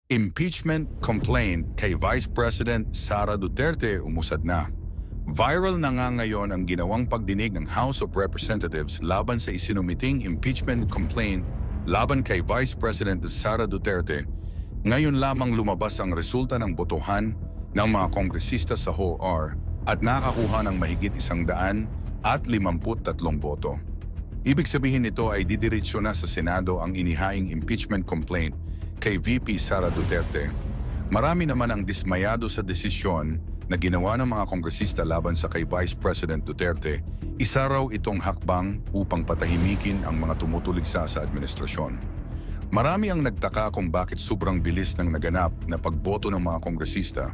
Impeachment complaint kay Vice President Sara Duterte umusad na. Viral na nga ngayon ang ginawang pagdinig ng House of Representatives laban sa isinumiting impeachment complaint laban kay Vice President Sara Duterte. Ngayon lamang lumabas ang resulta ng botohan ng mga kongresista sa HOR at nakakuha ng mahigit 153 boto. Ibig sabihin nito ay didiretsyo na sa Senado ang inihaing impeachment complaint kay VP Sara Duterte. Marami naman ang dismayado sa desisyon na ginawa ng mga kongresista laban sa kay Vice President Duterte. Isa raw itong hakbang upang patahimikin ang mga tumutuligsa sa administrasyon. Marami ang nagtaka kung bakit sobrang bilis ng naganap na pagboto ng mga kongresista.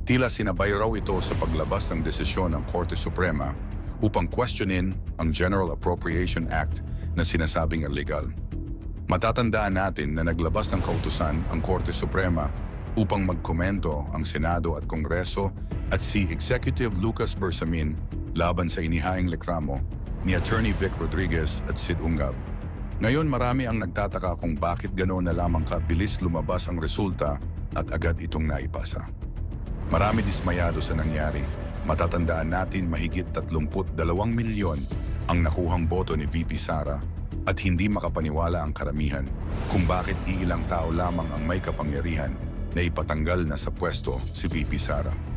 Tila sinabay raw ito sa paglabas ng desisyon ng Korte Suprema upang questionin ang General Appropriation Act na sinasabing illegal. Matatandaan natin na naglabas ng kautusan ang Korte Suprema upang magkomento ang Senado at Kongreso at si Executive Lucas Bersamin laban sa inihaing reklamo ni Attorney Vic Rodriguez at Sid Ungab. Ngayon marami ang nagtataka kung bakit ganoon na lamang kabilis lumabas ang resulta at agad itong naipasa. Marami dismayado sa nangyari. Matatandaan natin mahigit 32 milyon ang nakuhang boto ni VP Sara at hindi makapaniwala ang karamihan kung bakit iilang tao lamang ang may kapangyarihan na ipatanggal na sa pwesto si VP Sara.